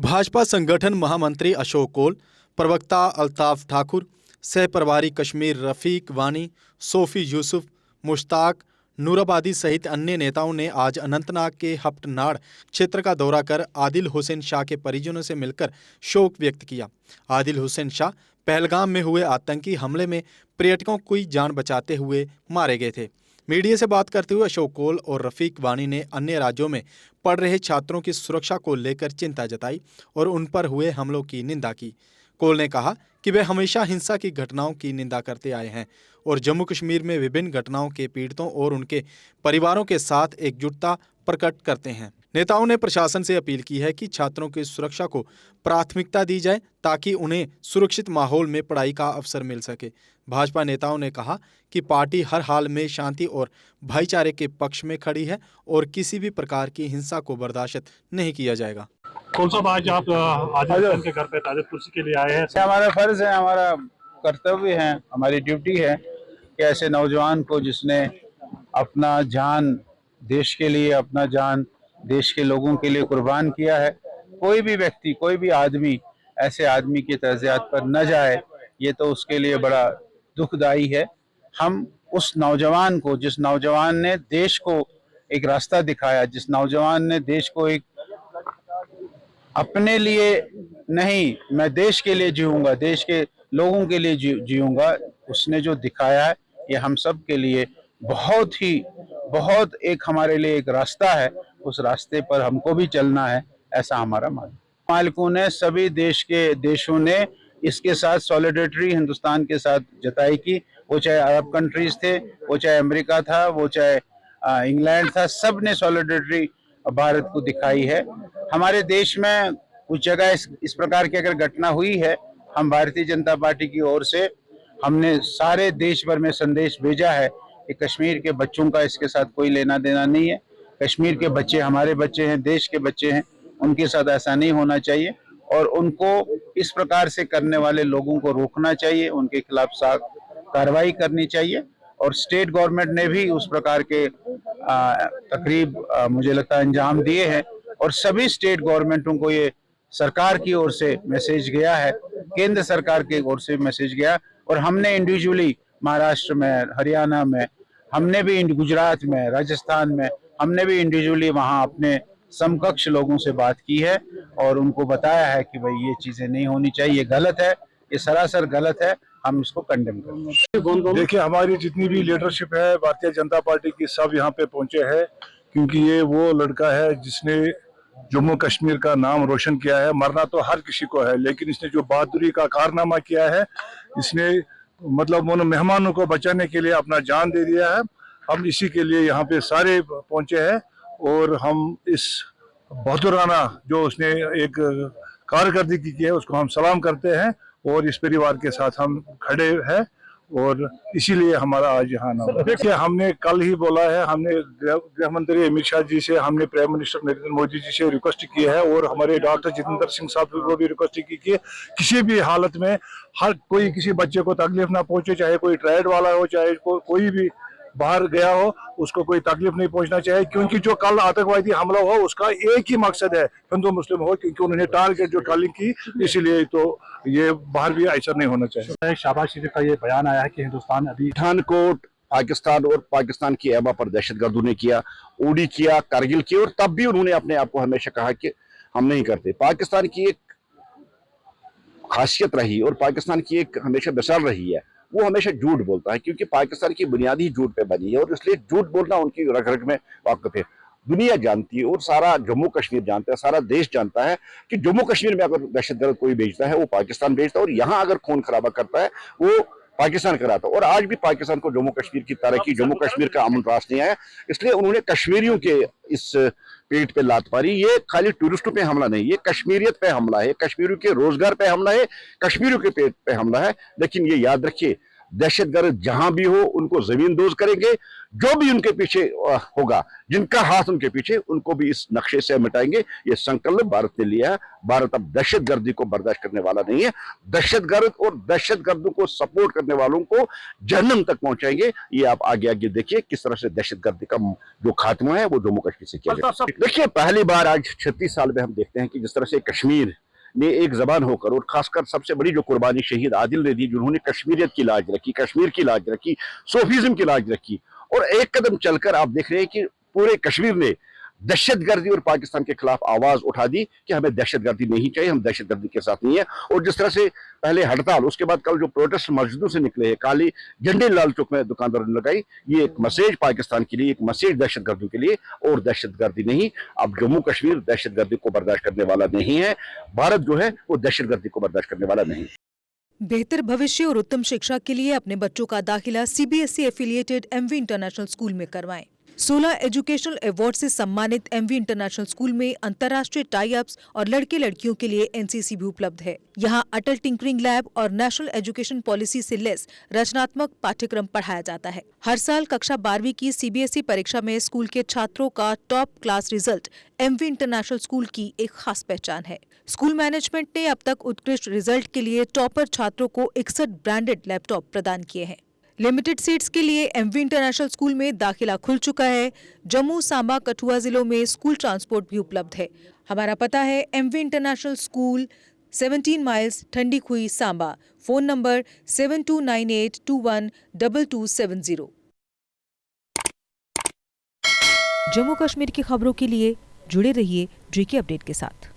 भाजपा संगठन महामंत्री अशोक कौल, प्रवक्ता अल्ताफ ठाकुर, सह प्रभारी कश्मीर रफीक वानी, सोफी यूसुफ, मुश्ताक नूराबादी सहित अन्य नेताओं ने आज अनंतनाग के हपटनाड़ क्षेत्र का दौरा कर आदिल हुसैन शाह के परिजनों से मिलकर शोक व्यक्त किया। आदिल हुसैन शाह पहलगाम में हुए आतंकी हमले में पर्यटकों की जान बचाते हुए मारे गए थे। मीडिया से बात करते हुए अशोक कौल और रफीक वानी ने अन्य राज्यों में पढ़ रहे छात्रों की सुरक्षा को लेकर चिंता जताई और उन पर हुए हमलों की निंदा की। कौल ने कहा कि वे हमेशा हिंसा की घटनाओं की निंदा करते आए हैं और जम्मू कश्मीर में विभिन्न घटनाओं के पीड़ितों और उनके परिवारों के साथ एकजुटता प्रकट करते हैं। नेताओं ने प्रशासन से अपील की है कि छात्रों की सुरक्षा को प्राथमिकता दी जाए ताकि उन्हें सुरक्षित माहौल में पढ़ाई का अवसर मिल सके। भाजपा नेताओं ने कहा कि पार्टी हर हाल में शांति और भाईचारे के पक्ष में खड़ी है और किसी भी प्रकार की हिंसा को बर्दाश्त नहीं किया जाएगा। कौन सा आज आप आदिल के घर पे ताज़ा कुर्सी के लिए आए हैं? हमारा फर्ज है, हमारा कर्तव्य है, हमारी ड्यूटी है कि ऐसे नौजवान को जिसने अपना जान देश के लिए, अपना जान देश के लोगों के लिए कुर्बान किया है, कोई भी व्यक्ति, कोई भी आदमी ऐसे आदमी की तज़ियात पर न जाए, ये तो उसके लिए बड़ा दुखदाई है। हम उस नौजवान को, जिस नौजवान ने देश को एक रास्ता दिखाया, जिस नौजवान ने देश को एक अपने लिए नहीं, मैं देश के लिए जीऊंगा, देश के लोगों के लिए जीऊंगा, उसने जो दिखाया है ये हम सब के लिए बहुत एक हमारे लिए एक रास्ता है। उस रास्ते पर हमको भी चलना है, ऐसा हमारा मानना। मालिकों ने, सभी देशों ने इसके साथ सॉलिडेरिटी हिंदुस्तान के साथ जताई की, वो चाहे अरब कंट्रीज थे, वो चाहे अमेरिका था, वो चाहे इंग्लैंड था, सब ने सॉलिडेरिटी भारत को दिखाई है। हमारे देश में कुछ जगह इस प्रकार की अगर घटना हुई है, हम भारतीय जनता पार्टी की ओर से हमने सारे देश भर में संदेश भेजा है कि कश्मीर के बच्चों का इसके साथ कोई लेना देना नहीं है। कश्मीर के बच्चे हमारे बच्चे हैं, देश के बच्चे हैं, उनके साथ ऐसा नहीं होना चाहिए और उनको इस प्रकार से करने वाले लोगों को रोकना चाहिए, उनके खिलाफ सख्त कार्रवाई करनी चाहिए। और स्टेट गवर्नमेंट ने भी उस प्रकार के तकरीब मुझे लगता है अंजाम दिए हैं और सभी स्टेट गवर्नमेंटों को ये सरकार की ओर से मैसेज गया है, केंद्र सरकार की ओर से मैसेज गया और हमने इंडिविजुअली महाराष्ट्र में, हरियाणा में, हमने भी गुजरात में, राजस्थान में, हमने भी इंडिविजुअली वहाँ अपने समकक्ष लोगों से बात की है और उनको बताया है कि भाई ये चीजें नहीं होनी चाहिए, ये गलत है, ये सरासर गलत है, हम इसको कंडेम करेंगे। देखिए, हमारी जितनी भी लीडरशिप है भारतीय जनता पार्टी की, सब यहाँ पे पहुंचे हैं क्योंकि ये वो लड़का है जिसने जम्मू कश्मीर का नाम रोशन किया है। मरना तो हर किसी को है, लेकिन इसने जो बहादुरी का कारनामा किया है, इसने मतलब उन मेहमानों को बचाने के लिए अपना जान दे दिया है। हम इसी के लिए यहाँ पे सारे पहुंचे हैं और हम इस बहादुराना जो उसने एक कारकर्दगी की है उसको हम सलाम करते हैं और इस परिवार के साथ हम खड़े हैं और इसीलिए हमारा आज यहाँ नाम। देखिए, हमने कल ही बोला है, हमने गृह मंत्री अमित शाह जी से, हमने प्राइम मिनिस्टर नरेंद्र मोदी जी से रिक्वेस्ट की है और हमारे डॉक्टर जितेंद्र सिंह साहब को भी रिक्वेस्ट की कि किसी भी हालत में हर कोई किसी बच्चे को तकलीफ ना पहुंचे, चाहे कोई ट्राइड वाला हो, चाहे कोई भी बाहर गया हो, उसको कोई तकलीफ नहीं पहुंचना चाहिए क्योंकि जो कल आतंकवादी हमला हो उसका एक ही मकसद है, हिंदू मुस्लिम हो, क्योंकि उन्होंने टारगेट जो ट्रॉलिंग की, इसीलिए तो ये बाहर भी ऐसा नहीं होना चाहिए। शहबाज शरीफ का ये बयान आया है कि हिंदुस्तान अभी पठानकोट पाकिस्तान और पाकिस्तान की ऐबा पर दहशतगर्दों ने किया, उड़ी किया, करगिल किया और तब भी उन्होंने अपने आप को हमेशा कहा कि हम नहीं करते। पाकिस्तान की एक खासियत रही और पाकिस्तान की एक हमेशा मिसाल रही है, वो हमेशा झूठ बोलता है क्योंकि पाकिस्तान की बुनियादी झूठ पे बनी है और इसलिए झूठ बोलना उनकी रग रग में वाक़िफ़ है। दुनिया जानती है और सारा जम्मू कश्मीर जानता है, सारा देश जानता है कि जम्मू कश्मीर में अगर दहशतगर्द कोई भेजता है वो पाकिस्तान भेजता है और यहाँ अगर खून खराबा करता है वो पाकिस्तान कराता है। और आज भी पाकिस्तान को जम्मू कश्मीर की तरक्की, जम्मू कश्मीर का अमन रास नहीं आया, इसलिए उन्होंने कश्मीरियों के इस पेट पे लात मारी। ये खाली टूरिस्टों पे हमला नहीं, ये कश्मीरियत पे हमला है, कश्मीरियों के रोजगार पे हमला है, कश्मीरियों के पेट पे हमला है। लेकिन ये याद रखिए, दहशतगर्द जहां भी हो उनको जमींदोज करेंगे, जो भी उनके पीछे होगा, जिनका हाथ उनके पीछे, उनको भी इस नक्शे से मिटाएंगे। ये संकल्प भारत ने लिया है। भारत अब दहशतगर्दी को बर्दाश्त करने वाला नहीं है। दहशतगर्द और दहशतगर्दों को सपोर्ट करने वालों को जहन्नम तक पहुंचाएंगे। ये आप आगे आगे देखिए किस तरह से दहशतगर्दी का जो खात्मा है वो जम्मू कश्मीर से किया जाएगा। देखिए, पहली बार आज 36 साल में हम देखते हैं कि जिस तरह से कश्मीर ने एक जबान होकर, और खासकर सबसे बड़ी जो कुर्बानी शहीद आदिल ने दी, जिन्होंने कश्मीरियत की लाज रखी, कश्मीर की लाज रखी, सूफीज्म की लाज रखी, और एक कदम चलकर आप देख रहे हैं कि पूरे कश्मीर ने दहशतगर्दी और पाकिस्तान के खिलाफ आवाज उठा दी कि हमें दहशतगर्दी नहीं चाहिए, हम दहशतगर्दी के साथ नहीं है। और जिस तरह से पहले हड़ताल, उसके बाद कल जो प्रोटेस्ट मस्जिदों से निकले हैं, काली झंडे लाल चौक में दुकानदारों ने लगाई, ये एक मैसेज पाकिस्तान के लिए, एक मैसेज दहशतगर्दियों के लिए। और दहशतगर्दी नहीं, अब जम्मू कश्मीर दहशतगर्दी को बर्दाश्त करने वाला नहीं है। भारत जो है वो दहशतगर्दी को बर्दाश्त करने वाला नहीं। बेहतर भविष्य और उत्तम शिक्षा के लिए अपने बच्चों का दाखिला CBSE affiliated MV international school में करवाएं। 16 एजुकेशनल अवार्ड से सम्मानित एमवी इंटरनेशनल स्कूल में अंतर्राष्ट्रीय टाई अप्स और लड़के लड़कियों के लिए एनसीसी भी उपलब्ध है। यहाँ अटल टिंकरिंग लैब और नेशनल एजुकेशन पॉलिसी से लेस रचनात्मक पाठ्यक्रम पढ़ाया जाता है। हर साल कक्षा 12वीं की सीबीएसई परीक्षा में स्कूल के छात्रों का top class result MV international school की एक खास पहचान है। स्कूल मैनेजमेंट ने अब तक उत्कृष्ट रिजल्ट के लिए टॉपर छात्रों को 61 ब्रांडेड लैपटॉप प्रदान किए हैं। लिमिटेड सीट्स के लिए एमवी इंटरनेशनल स्कूल में दाखिला खुल चुका है। जम्मू, सांबा, कठुआ जिलों में स्कूल ट्रांसपोर्ट भी उपलब्ध है। हमारा पता है MV international school, 17 miles, Thandi Khui, Samba. Phone number 7298212270। Jammu Kashmir की खबरों के लिए जुड़े रहिए जीके अपडेट के साथ।